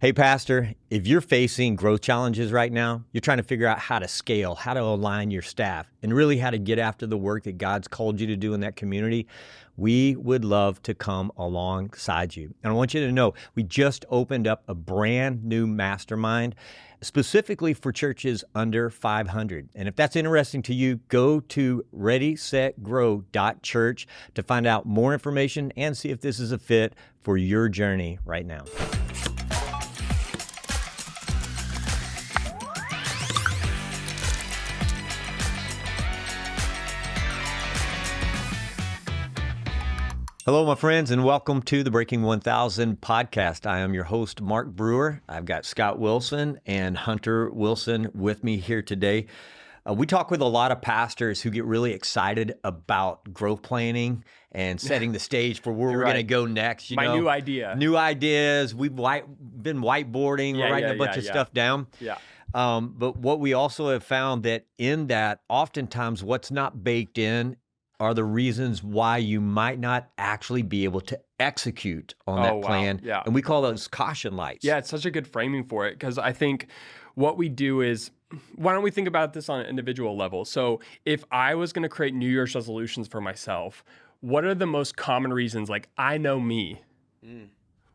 Hey, Pastor, if you're facing growth challenges right now, you're trying to figure out how to scale, how to align your staff, and really how to get after the work that God's called you to do in that community, we would love to come alongside you. And I want you to know, we just opened up a brand new mastermind specifically for churches under 500. And if that's interesting to you, go to readysetgrow.church to find out more information and see if this is a fit for your journey right now. Hello, my friends, and welcome to the Breaking 1000 podcast. I am your host, Mark Brewer. I've got Scott Wilson and Hunter Wilson with me here today. We talk with a lot of pastors who get really excited about growth planning and setting the stage for where we're going to go next. My new idea. New ideas. We've been whiteboarding. We're writing a bunch of stuff down. Yeah. But what we also have found that in that, oftentimes what's not baked in are the reasons why you might not actually be able to execute on that plan. Yeah. And we call those caution lights. Yeah, it's such a good framing for it because I think what we do is, why don't we think about this on an individual level? So if I was going to create New Year's resolutions for myself, what are the most common reasons? Like, I know me.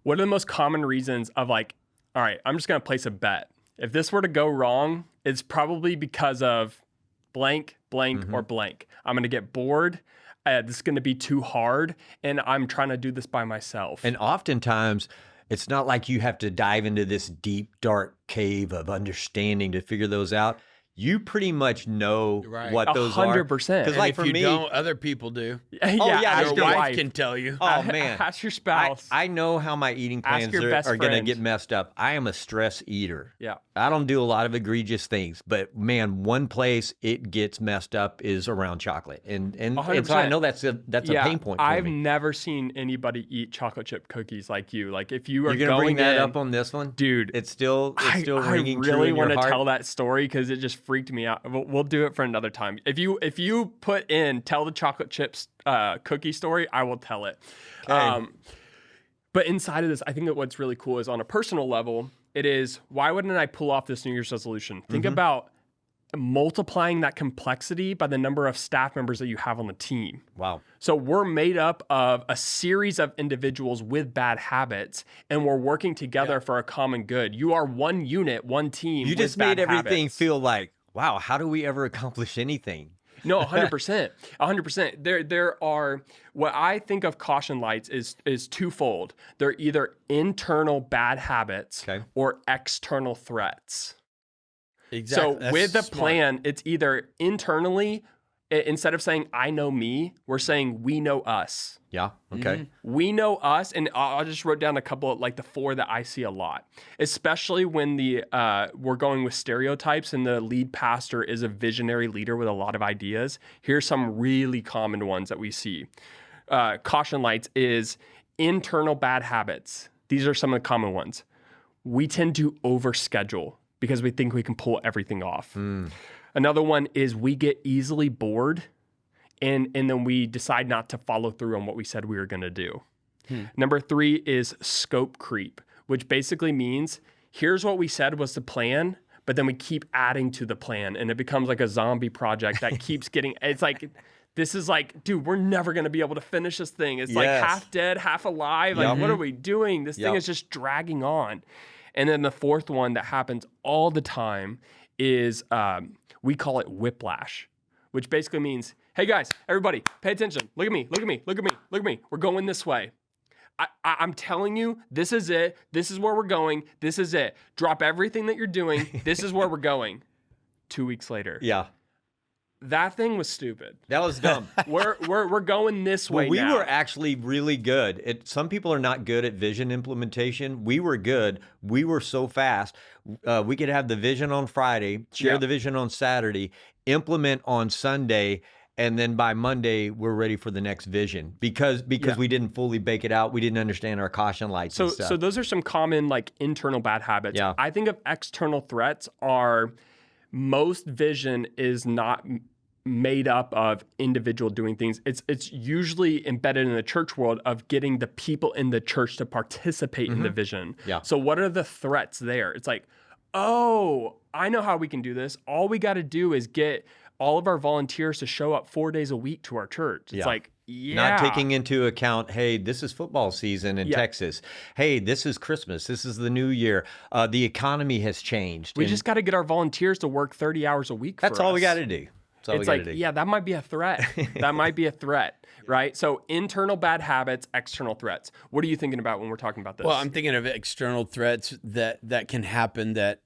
What are the most common reasons of like, all right, I'm just going to place a bet. If this were to go wrong, it's probably because of blank, or blank. I'm going to get bored. This is going to be too hard. And I'm trying to do this by myself. And oftentimes, it's not like you have to dive into this deep, dark cave of understanding to figure those out. You pretty much know what those 100%. Because like if for you me, don't, other people do. Ask Your your wife can tell you. Oh, man. Ask your spouse. I know how my eating plans your best are going to friend. get messed up. I am a stress eater. Yeah. I don't do a lot of egregious things, but man, one place it gets messed up is around chocolate. And so I know that's a pain point for I've me. never seen anybody eat chocolate chip cookies like you. Like if you are You're going to bring that up on this one? dude, It's still ringing true I really in your want to heart? tell that story because it just freaked me out. We'll do it for another time. If you put in tell the chocolate chips cookie story, I will tell it. Okay. But inside of this, I think that what's really cool is on a personal level, it is, why wouldn't I pull off this New Year's resolution? Think about multiplying that complexity by the number of staff members that you have on the team. Wow. So we're made up of a series of individuals with bad habits, and we're working together for a common good. You are one unit, one team. You just with bad made everything habits. feel like, wow, how do we ever accomplish anything? No, 100%. 100%. There are, what I think of caution lights is twofold. They're either internal bad habits or external threats. Exactly. So with the plan, it's either internally, instead of saying, I know me, we're saying, we know us. Yeah. Okay. We know us, and I just wrote down a couple, like the four that I see a lot, especially when we're going with stereotypes and the lead pastor is a visionary leader with a lot of ideas. Here's some really common ones that we see. Caution lights is internal bad habits. These are some of the common ones. We tend to overschedule because we think we can pull everything off. Another one is we get easily bored. And then we decide not to follow through on what we said we were going to do. Number 3 is scope creep, which basically means here's what we said was the plan, but then we keep adding to the plan, and it becomes like a zombie project that keeps getting. It's like, this is like, dude, we're never going to be able to finish this thing. It's like half dead, half alive. Like, what are we doing? This thing is just dragging on. And then the fourth one that happens all the time is we call it whiplash, which basically means, hey guys, everybody, pay attention. Look at me, look at me, look at me, look at me. We're going this way. I'm telling you, this is it. This is where we're going. This is it. Drop everything that you're doing. This is where we're going. 2 weeks later. Yeah. That thing was stupid. That was dumb. We're going this way We now. were actually really good. Some people are not good at vision implementation. We were good. We were so fast. We could have the vision on Friday, share the vision on Saturday, implement on Sunday, and then by Monday we're ready for the next vision because we didn't fully bake it out. We didn't understand our caution lights and stuff. So those are some common like internal bad habits. Yeah. I think of external threats are most vision is not made up of individual doing things. It's usually embedded in the church world of getting the people in the church to participate in the vision. Yeah. So what are the threats there? It's like, oh, I know how we can do this. All we got to do is get all of our volunteers to show up 4 days a week to our church. It's like, yeah. Not taking into account, hey, this is football season in Texas. Hey, this is Christmas. This is the new year. The economy has changed. We just got to get our volunteers to work 30 hours a week. That's all we got to do. It's like, yeah, that might be a threat. That might be a threat, right? So internal bad habits, external threats. What are you thinking about when we're talking about this? Well, I'm thinking of external threats that can happen that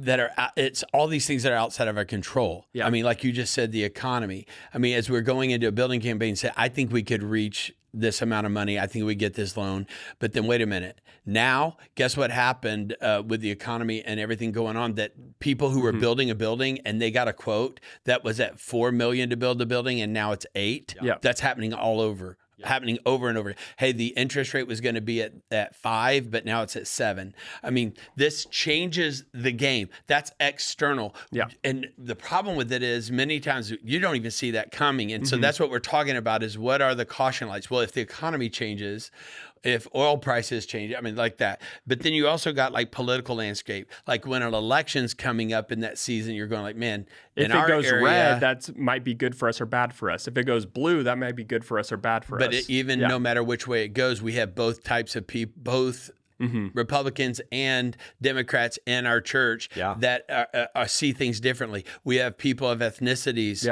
are, it's all these things that are outside of our control. Yeah. I mean, like you just said, the economy. I mean, as we're going into a building campaign, say, I think we could reach this amount of money. I think we get this loan. But then wait a minute. Now, guess what happened with the economy and everything going on? That people who were building a building and they got a quote that was at $4 million to build the building and now it's $8. Yeah. That's happening all over. Happening over and over. Hey, the interest rate was going to be at 5, but now it's at 7. I mean, this changes the game. That's external. Yeah. And the problem with it is many times you don't even see that coming. And so that's what we're talking about is what are the caution lights? Well, if the economy changes, if oil prices change, I mean, like that. But then you also got like political landscape. Like when an election's coming up in that season, you're going like, man, if in it our goes area, red, that might be good for us or bad for us. If it goes blue, that might be good for us or bad for us. But no matter which way it goes, we have both types of people, both Republicans and Democrats in our church that see things differently. We have people of ethnicities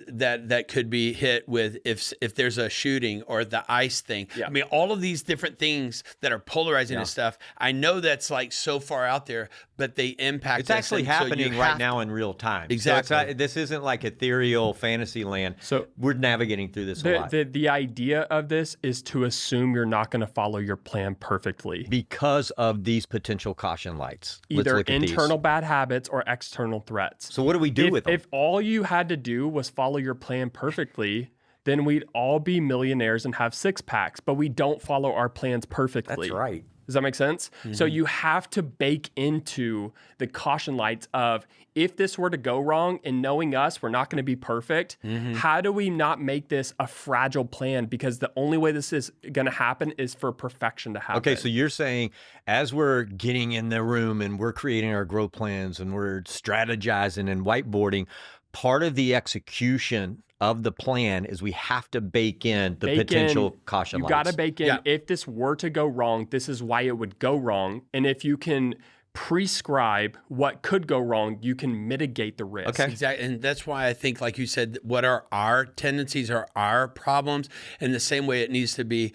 that could be hit with if there's a shooting or the ICE thing. Yeah. I mean, all of these different things that are polarizing and stuff. I know that's like so far out there, but they impact It's us. actually happening right now in real time. Exactly. So this isn't like ethereal fantasy land. So we're navigating through this a lot. The idea of this is to assume you're not going to follow your plan perfectly. Because of these potential caution lights. Either internal bad habits or external threats. So what do we do with them? If all you had to do was follow your plan perfectly, then we'd all be millionaires and have six packs, but we don't follow our plans perfectly. That's right. Does that make sense? So you have to bake into the caution lights of if this were to go wrong and knowing us, we're not going to be perfect. How do we not make this a fragile plan? Because the only way this is going to happen is for perfection to happen. Okay, so you're saying as we're getting in the room and we're creating our growth plans and we're strategizing and whiteboarding, part of the execution of the plan is we have to bake in the potential caution lights. You got to bake in, if this were to go wrong, this is why it would go wrong. And if you can prescribe what could go wrong, you can mitigate the risk. Okay. Exactly. And that's why I think, like you said, what are our tendencies or our problems? In the same way it needs to be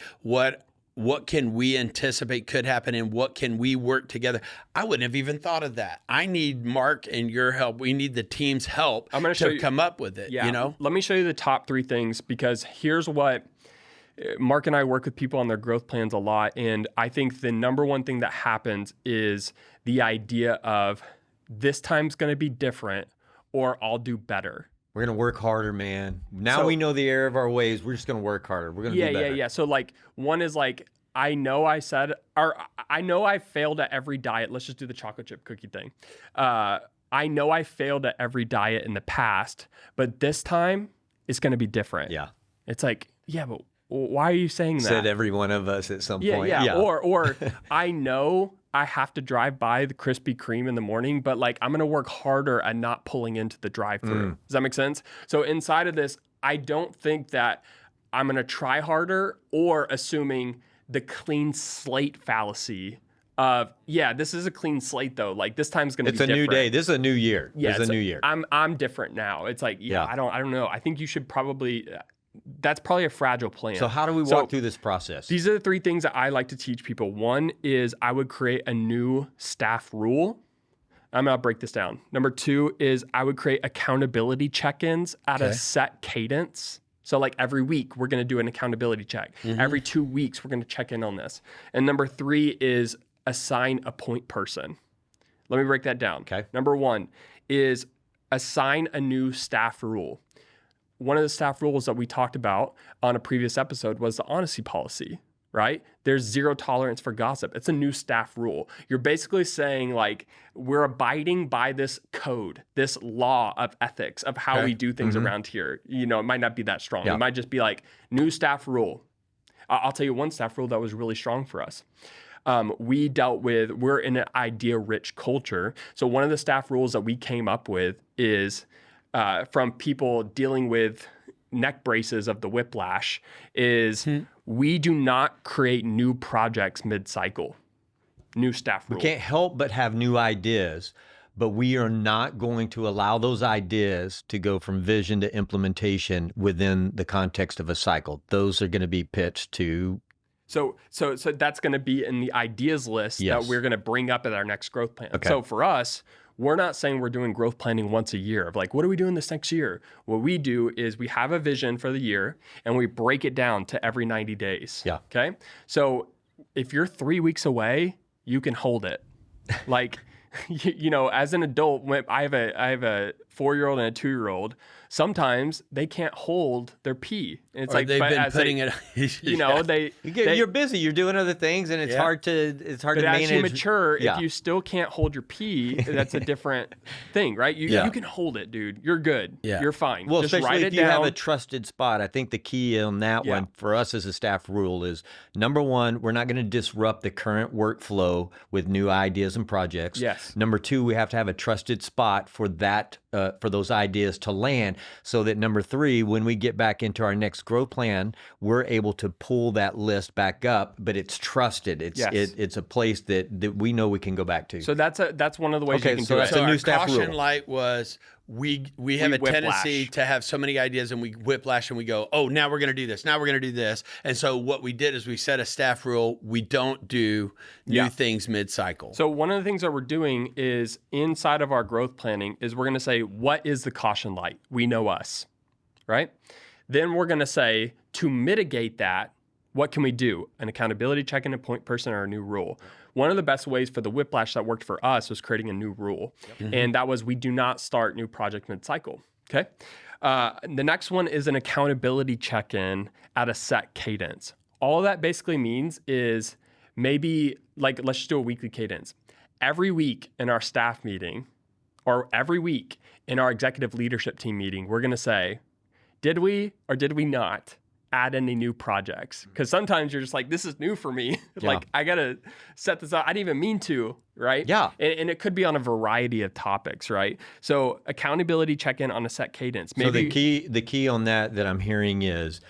what can we anticipate could happen and what can we work together? I wouldn't have even thought of that. I need Mark and your help. We need the team's help to come up with it. Yeah. You know? Let me show you the top 3 things, because here's what Mark and I work with people on their growth plans a lot. And I think the number one thing that happens is the idea of this time's going to be different or I'll do better. We're going to work harder, man. Now we know the error of our ways. We're just going to work harder. We're going to do better. Yeah. So like one is like, I know I failed at every diet. Let's just do the chocolate chip cookie thing. I know I failed at every diet in the past, but this time it's going to be different. Yeah. It's like, yeah, but why are you saying that? Said every one of us at some point. Yeah. Or I know I have to drive by the Krispy Kreme in the morning, but like I'm going to work harder at not pulling into the drive-thru. Does that make sense? So inside of this, I don't think that I'm going to try harder or assuming the clean slate fallacy of, this is a clean slate though. Like this time's going to be different. It's a new day. This is a new year. Yeah, it's a new year. I'm different now. It's like, I don't know. I think you should probably, that's probably a fragile plan. So how do we walk through this process? These are the 3 things that I like to teach people. One is I would create a new staff rule. I'm going to break this down. Number 2 is I would create accountability check-ins at a set cadence. So like every week, we're going to do an accountability check. Every 2 weeks, we're going to check in on this. And number 3 is assign a point person. Let me break that down. Okay. Number 1 is assign a new staff rule. One of the staff rules that we talked about on a previous episode was the honesty policy. right? There's zero tolerance for gossip. It's a new staff rule. You're basically saying like, we're abiding by this code, this law of ethics of how we do things around here. You know, it might not be that strong. It might just be like new staff rule. I'll tell you one staff rule that was really strong for us. We're in an idea-rich culture. So one of the staff rules that we came up with is from people dealing with neck braces of the whiplash is we do not create new projects mid-cycle. New staff rule. We can't help but have new ideas, but we are not going to allow those ideas to go from vision to implementation within the context of a cycle. Those are going to be pitched to. So that's going to be in the ideas list that we're going to bring up at our next growth plan. Okay. So for us, we're not saying we're doing growth planning once a year of like, what are we doing this next year? What we do is we have a vision for the year and we break it down to every 90 days. Yeah. Okay. So if you're 3 weeks away, you can hold it. Like, you know, as an adult, when I have a 4-year-old and a 2-year-old, sometimes they can't hold their pee. And it's Or like they've been putting it. You know, You're busy. You're doing other things, and it's hard to but manage. As you mature, if you still can't hold your pee, that's a different thing, right? You can hold it, dude. You're good. Yeah. You're fine. Well, just especially write if it you down. have a trusted spot. I think the key on that one for us as a staff rule is, number one, we're not going to disrupt the current workflow with new ideas and projects. Yes. Number two, we have to have a trusted spot for that, for those ideas to land, so that number three, when we get back into our next growth plan, we're able to pull that list back up, but it's trusted. It's a place that we know we can go back to. So that's one of the ways you can so do that's it. a new our staff caution rule. light was we have a tendency whiplash. to have so many ideas and we whiplash and we go, oh, now we're going to do this. Now we're going to do this. And so what we did is we set a staff rule. We don't do new things mid-cycle. So one of the things that we're doing is inside of our growth planning is we're going to say, what is the caution light? We know us, right? Then we're going to say, to mitigate that, what can we do? An accountability check in, a point person, or a new rule. One of the best ways for the whiplash that worked for us was creating a new rule. And that was, we do not start new project mid-cycle, okay? The next one is an accountability check-in at a set cadence. All that basically means is maybe, like, let's just do a weekly cadence. Every week in our staff meeting, or every week in our executive leadership team meeting, we're gonna say, did we or did we not add any new projects? Because sometimes you're just like, this is new for me. Like, I gotta set this up. I didn't even mean to, right? Yeah. And it could be on a variety of topics, right? So accountability check-in on a set cadence. Maybe So the key on that I'm hearing is,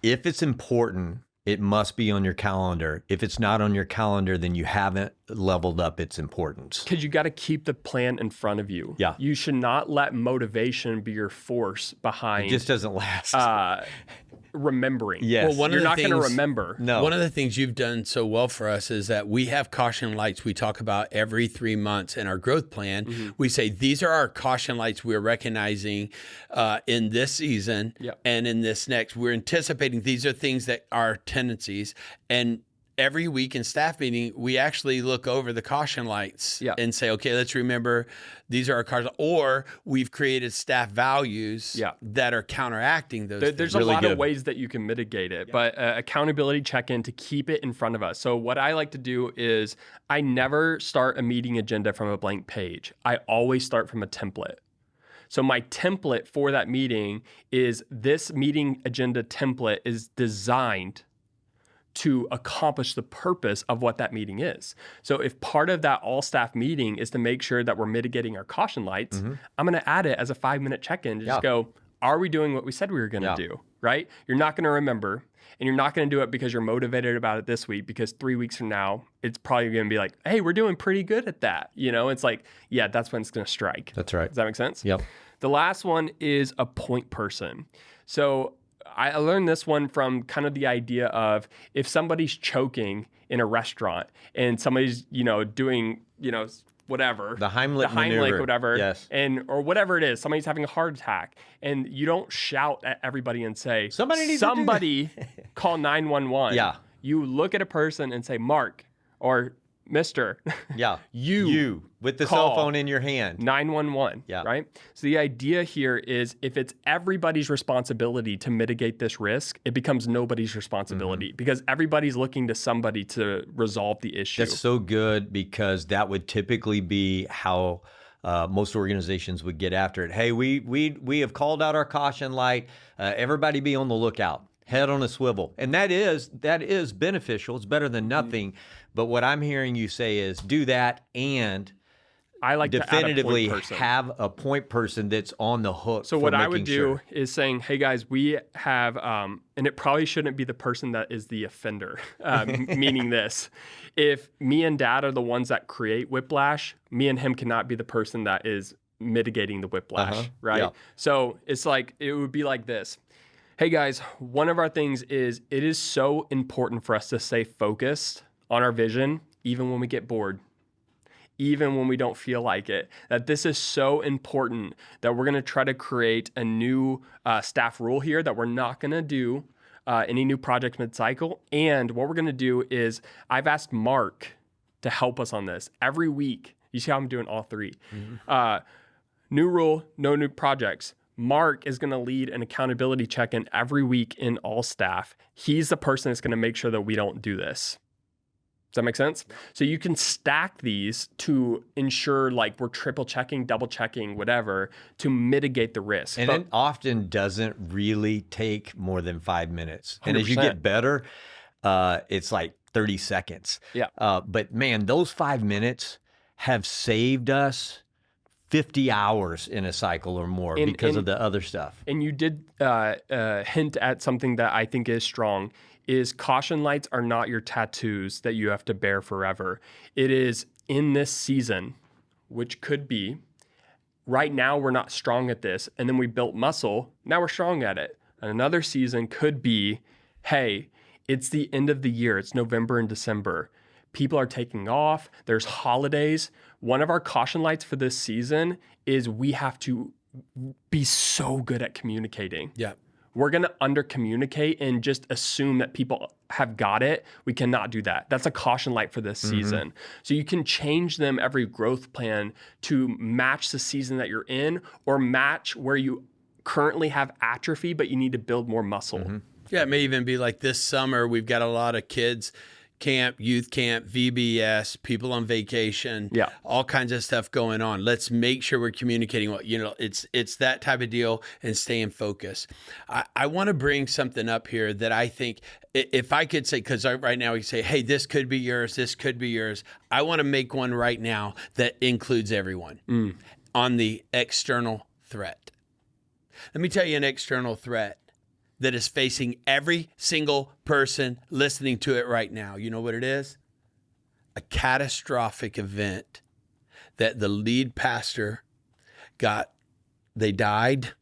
if it's important, it must be on your calendar. If it's not on your calendar, then you haven't leveled up its importance. because you got to keep the plan in front of you. Yeah. You should not let motivation be your force behind It just doesn't last. remembering. Yes. Well, one of You're the not going to things- remember. No. One of the things you've done so well for us is that we have caution lights we talk about every 3 months in our growth plan. We say, these are our caution lights we're recognizing in this season and in this next. We're anticipating these are things that are tendencies. And every week in staff meeting, we actually look over the caution lights and say, okay, let's remember these are our caution, or we've created staff values that are counteracting those things. There's a lot of ways that you can mitigate it, but accountability check-in to keep it in front of us. So what I like to do is I never start a meeting agenda from a blank page. I always start from a template. So my template for that meeting is, this meeting agenda template is designed to accomplish the purpose of what that meeting is. So if part of that all staff meeting is to make sure that we're mitigating our caution lights, I'm going to add it as a 5-minute check-in to just go, are we doing what we said we were going to do, right? You're not going to remember, and you're not going to do it because you're motivated about it this week, because 3 weeks from now, it's probably going to be like, hey, we're doing pretty good at that. You know, it's like, that's when it's going to strike. That's right. Does that make sense? Yep. The last one is a point person. So I learned this one from kind of the idea of, if somebody's choking in a restaurant and somebody's, doing, whatever. The Heimlich maneuver. Whatever. Yes. Or whatever it is. Somebody's having a heart attack, and you don't shout at everybody and say, somebody call 911. Yeah. You look at a person and say, Mark, or Mister. Yeah. You with the call cell phone in your hand. 911. Yeah. Right. So the idea here is if it's everybody's responsibility to mitigate this risk, it becomes nobody's responsibility because everybody's looking to somebody to resolve the issue. That's so good because that would typically be how most organizations would get after it. Hey, we have called out our caution light. Everybody be on the lookout. Head on a swivel. And that is beneficial. It's better than nothing. But what I'm hearing you say is do that and I like definitively to add a point person. have a point person that's on the hook. So what I would do is saying, hey guys, we have, and it probably shouldn't be the person that is the offender, meaning this. If me and dad are the ones that create whiplash, me and him cannot be the person that is mitigating the whiplash, right? Yeah. So it's like, it would be like this. Hey guys, one of our things is it is so important for us to stay focused on our vision, even when we get bored, even when we don't feel like it, that this is so important that we're going to try to create a new staff rule here that we're not going to do any new projects mid-cycle. And what we're going to do is I've asked Mark to help us on this every week. You see how I'm doing all three. New rule, no new projects. Mark is going to lead an accountability check-in every week in all staff. He's the person that's going to make sure that we don't do this. Does that make sense? So you can stack these to ensure like we're triple checking, double checking, whatever, to mitigate the risk. And it often doesn't really take more than 5 minutes. 100%. And as you get better, it's like 30 seconds. Yeah. But man, those 5 minutes have saved us 50 hours in a cycle or more because of the other stuff. And you did hint at something that I think is strong, is caution lights are not your tattoos that you have to bear forever. It is in this season, which could be, right now we're not strong at this, and then we built muscle, now we're strong at it. And another season could be, hey, it's the end of the year, it's November and December. People are taking off, there's holidays. One of our caution lights for this season is we have to be so good at communicating. Yeah. We're going to under-communicate and just assume that people have got it. We cannot do that. That's a caution light for this season. So you can change them every growth plan to match the season that you're in or match where you currently have atrophy, but you need to build more muscle. Yeah, it may even be like this summer, we've got a lot of kids camp, youth camp, VBS, people on vacation, all kinds of stuff going on. Let's make sure we're communicating well. You know, it's that type of deal and staying focused. I want to bring something up here that I think, if I could say, because right now we say, hey, this could be yours, this could be yours. I want to make one right now that includes everyone on the external threat. Let me tell you an external threat that is facing every single person listening to it right now. You know what it is? A catastrophic event that the lead pastor they died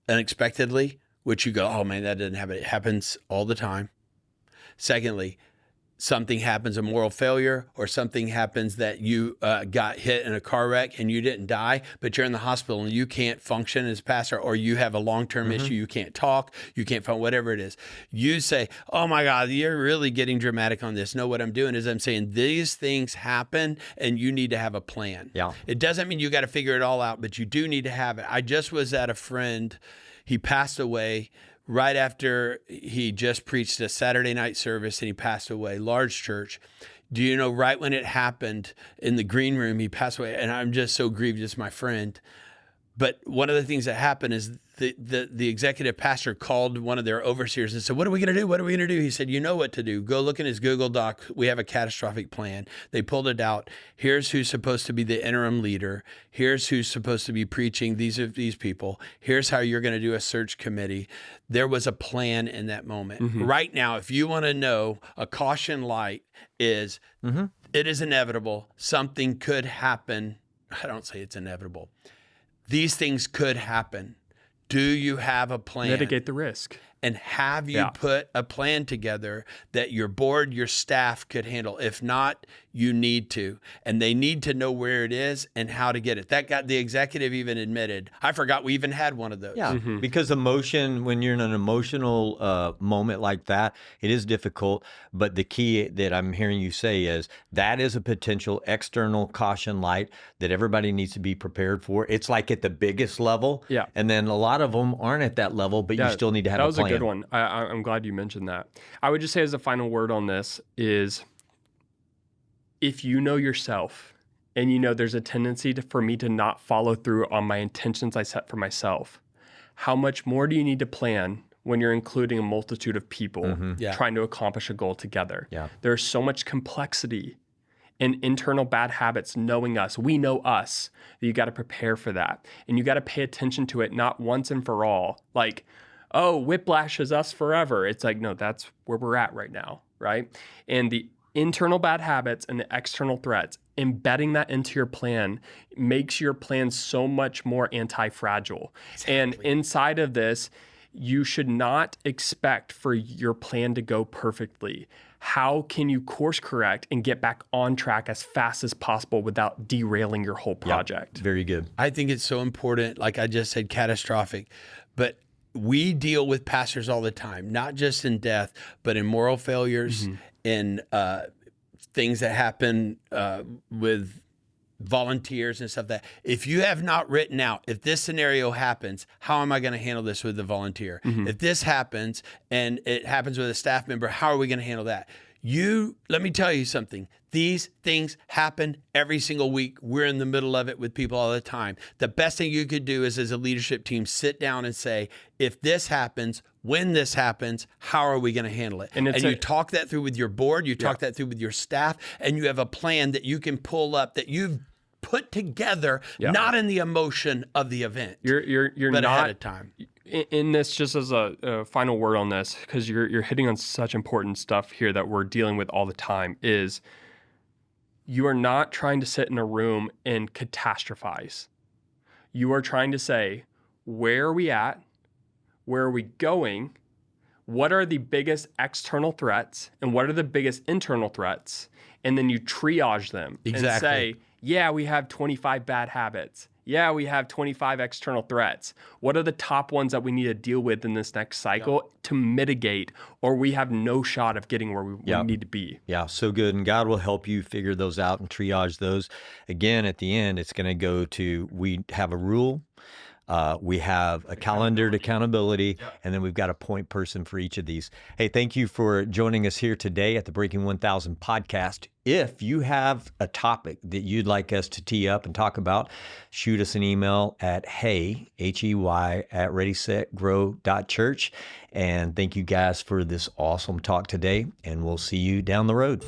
unexpectedly, which you go, oh man, that doesn't happen. It happens all the time. Secondly, something happens, a moral failure, or something happens that you got hit in a car wreck and you didn't die, but you're in the hospital and you can't function as pastor, or you have a long-term issue, you can't talk, you can't find whatever it is. You say, oh my God, you're really getting dramatic on this. No, what I'm doing is I'm saying these things happen and you need to have a plan. Yeah. It doesn't mean you got to figure it all out, but you do need to have it. I just was at a friend, he passed away right after he just preached a Saturday night service and he passed away, large church. Do you know, right when it happened in the green room, he passed away, and I'm just so grieved, it's my friend. But one of the things that happened is the executive pastor called one of their overseers and said, what are we going to do? What are we going to do? He said, you know what to do. Go look in his Google Doc. We have a catastrophic plan. They pulled it out. Here's who's supposed to be the interim leader. Here's who's supposed to be preaching. These are these people. Here's how you're going to do a search committee. There was a plan in that moment. Right now, if you want to know, a caution light is, it is inevitable. Something could happen. I don't say it's inevitable. These things could happen. Do you have a plan? Mitigate the risk. and have you Yeah. put a plan together that your board, your staff could handle. If not, you need to. And they need to know where it is and how to get it. That got the executive even admitted. I forgot we even had one of those. Yeah, because emotion, when you're in an emotional moment like that, it is difficult. But the key that I'm hearing you say is that is a potential external caution light that everybody needs to be prepared for. It's like at the biggest level. Yeah. And then a lot of them aren't at that level, but you still need to have a plan. That was a good one. I'm glad you mentioned that. I would just say as a final word on this is if you know yourself and you know there's a tendency for me to not follow through on my intentions I set for myself, how much more do you need to plan when you're including a multitude of people trying to accomplish a goal together? Yeah. There's so much complexity in internal bad habits knowing us. We know us. You got to prepare for that. And you got to pay attention to it, not once and for all. Like, oh, whiplash is us forever. It's like, no, that's where we're at right now, right? And the internal bad habits and the external threats, embedding that into your plan makes your plan so much more anti-fragile. Exactly. And inside of this, you should not expect for your plan to go perfectly. How can you course correct and get back on track as fast as possible without derailing your whole project? Yep, very good. I think it's so important, like I just said, catastrophic. But we deal with pastors all the time, not just in death, but in moral failures, in things that happen with volunteers and stuff that if you have not written out, if this scenario happens, how am I going to handle this with the volunteer? If this happens and it happens with a staff member, how are we going to handle that? Let me tell you something. These things happen every single week. We're in the middle of it with people all the time. The best thing you could do is as a leadership team, sit down and say, if this happens, when this happens, how are we going to handle it? And you talk that through with your board, you talk that through with your staff, and you have a plan that you can pull up that you've put together, not in the emotion of the event, You're but not ahead of time. In this, just as a final word on this, because you're hitting on such important stuff here that we're dealing with all the time, is you are not trying to sit in a room and catastrophize. You are trying to say, where are we at? Where are we going? What are the biggest external threats? And what are the biggest internal threats? And then you triage them and say, yeah, we have 25 bad habits. Yeah, we have 25 external threats. What are the top ones that we need to deal with in this next cycle to mitigate, or we have no shot of getting where we need to be? Yeah, so good. And God will help you figure those out and triage those. Again, at the end, it's going to go to, we have a rule. We have a calendared accountability, and then we've got a point person for each of these. Hey, thank you for joining us here today at the Breaking 1000 podcast. If you have a topic that you'd like us to tee up and talk about, shoot us an email at hey, H-E-Y, at readysetgrow.church. And thank you guys for this awesome talk today, and we'll see you down the road.